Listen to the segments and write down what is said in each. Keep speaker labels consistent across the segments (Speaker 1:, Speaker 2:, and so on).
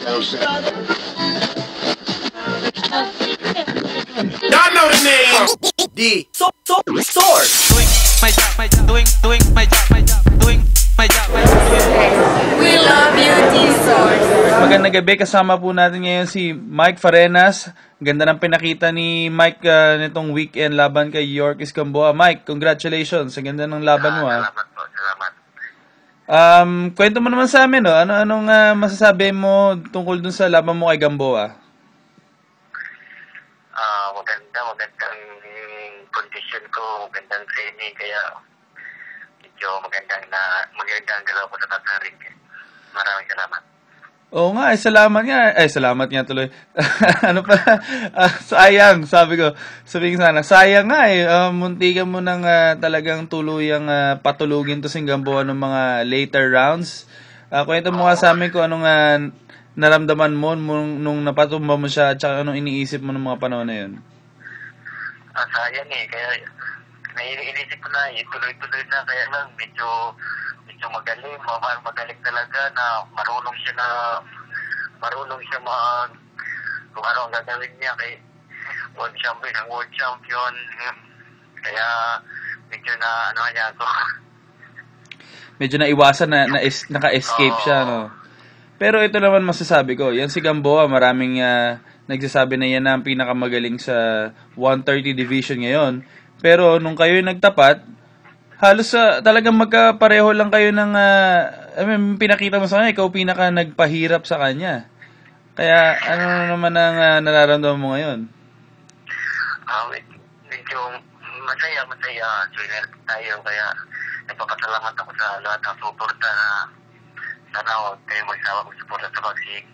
Speaker 1: Y'all know the name. Source.
Speaker 2: Doing my job.
Speaker 3: We love you, D-Source.
Speaker 4: Magandang gabi, kasama po natin ngayon si Mike Farenas. Ganda ng pinakita ni Mike nitong weekend laban kay Yorkis Gamboa. Mike, congratulations. Ang ganda ng laban mo.
Speaker 5: Salamat po, salamat.
Speaker 4: Kwento mo naman sa amin, no? Anong masasabi mo tungkol dun sa laban mo kay Gamboa?
Speaker 5: Magandang condition ko, magandang training, kaya medyo magandang galaw ko sa tasaring. Maraming salamat.
Speaker 4: Oo nga, salamat nga. Salamat nga tuloy. Ano pa? Sayang, sabihin sana, sayang nga muntikan mo nang talagang tuluyang patulugin to si Gamboa ng mga later rounds. Kwento mo nga sa amin kung anong naramdaman mo nung napatumba mo siya at saka anong iniisip mo ng mga panahon na yun.
Speaker 5: Sayang kaya iniisip ko na, tuloy-tuloy na, kaya lang medyo magaling talaga na marunong siya kung ano ang gagawin niya kay world champion, kaya medyo na niya ako.
Speaker 4: Medyo naiwasan naka-escape siya, no? Pero ito naman masasabi ko, yan si Gamboa, maraming nagsasabi na yan na ang pinakamagaling sa 130 division ngayon. Pero nung kayo nagtapat, halos talagang magkapareho lang kayo ng pinakita mo sa kanya, ikaw pinaka nagpahirap sa kanya. Kaya ano naman ang nararamdaman mo ngayon?
Speaker 5: Medyo masaya. Joiner tayo, kaya nagpapasalamat ako sa lahat ng suporta na sana huwag kayo magsawa kung suporta sa vaccine.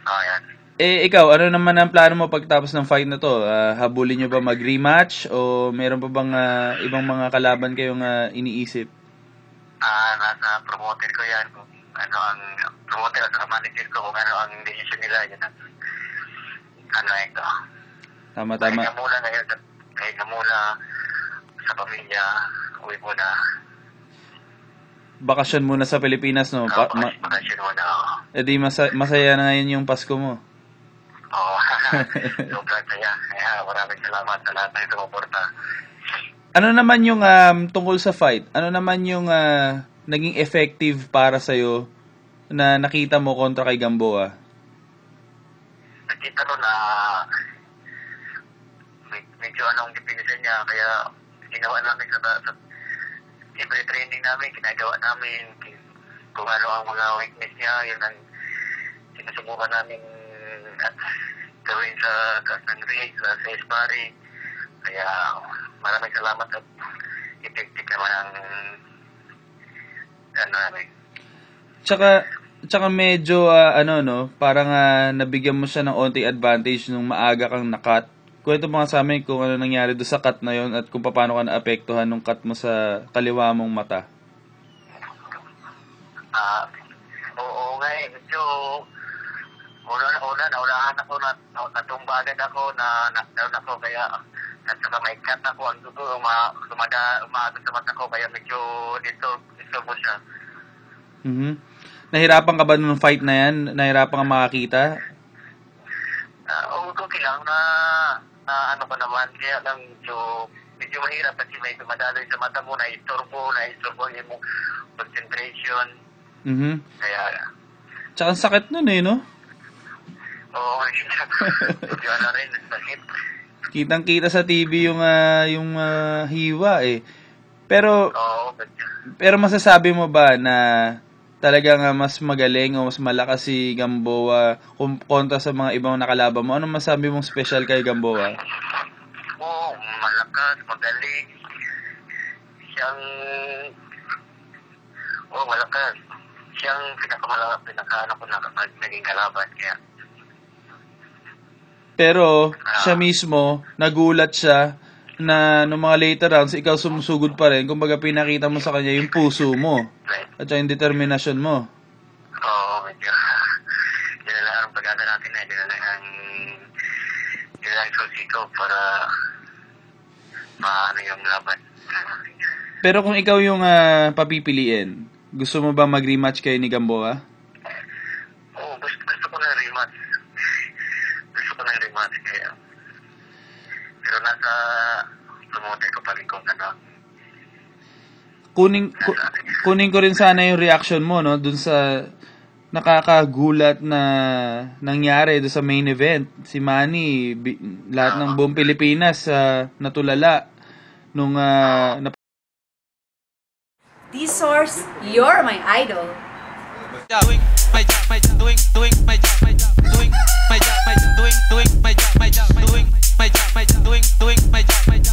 Speaker 5: Ayan.
Speaker 4: Ikaw, ano naman ang plano mo pagtapos ng fight na to? Habulin nyo ba mag-rematch o meron pa bang ibang mga kalaban kayong iniisip?
Speaker 5: Nasa promoter ko yan. Kung ano ang promoter at manager ko, kung ano ang decision nila, yun ang ito.
Speaker 4: Tama.
Speaker 5: Kahit na muna sa pamilya, uwi muna.
Speaker 4: Bakasyon muna sa Pilipinas, no?
Speaker 5: Bakasyon muna ako.
Speaker 4: Di masaya na ngayon yung Pasko mo.
Speaker 5: Oo. Sobrang saya. Kaya maraming salamat sa lahat ng sumuporta.
Speaker 4: Ano naman yung tungkol sa fight? Ano naman yung naging effective para sa'yo na nakita mo kontra kay Gamboa?
Speaker 5: Nakita ko na medyo anong definition niya, kaya ginawa namin sa every training namin, ginagawa namin kung ano ang mga weakness niya, yun ang sinusubukan namin gawin sa taas ng ring, sa sparring. Kaya maraming salamat at effective naman ang namin.
Speaker 4: Tsaka medyo parang nabigyan mo siya ng onting advantage nung maaga kang nakat. Kwento mo nga sa amin kung ano nangyari doon sa cut na yon at kung paano ka naapektuhan nung cut mo sa kaliwa mong mata.
Speaker 5: Oo nga medyo naunahan ako, natumba agad ako, knockdown ako, kaya at saka may cut ako, ang dugo umaagad sa mata ko, kaya medyo disturbo siya.
Speaker 4: Mm-hmm. Nahirapan ka ba nung fight na yan? Nahirapan ka makakita?
Speaker 5: Okay lang na ano pa naman, kaya lang medyo mahirap kasi may dumadaloy sa mata mo, na-istorbo yung concentration.
Speaker 4: Mm-hmm.
Speaker 5: Kaya
Speaker 4: tsaka ang sakit nun no?
Speaker 5: Oo, medyo rin, sakit.
Speaker 4: Kitang-kita sa TV yung hiwa Pero pero masasabi mo ba na talagang mas magaling o mas malakas si Gamboa kontra sa mga ibang nakalaban mo? Anong masabi mong special kay Gamboa?
Speaker 5: Oo, malakas, magaling. Malakas. Siyang pinaka kapag naging kalaban, kaya.
Speaker 4: Pero siya mismo, nagulat siya na noong mga later rounds, ikaw sumusugod pa rin. Kumbaga pinakita mo sa kanya yung puso mo at yung determinasyon mo.
Speaker 5: Oo, medyo. Yun na lang ang pag-asa natin na. Yun na lang susiko para maano yung laban.
Speaker 4: Pero kung ikaw yung papipiliin, gusto mo ba mag-rematch kayo ni Gamboa?
Speaker 5: rematch. Gusto ko ng rematch kaya. Pero nasa promoter ko pa rin kung ano.
Speaker 4: Kunin ko rin sana yung reaction mo, no, dun sa nakakagulat na nangyari doon sa main event. Si Manny, lahat ng buong Pilipinas natulala nung
Speaker 3: T-Source, you're my idol.
Speaker 2: Doing my job, doing my job, doing my job, doing my job, doing my job, doing my job, doing my job.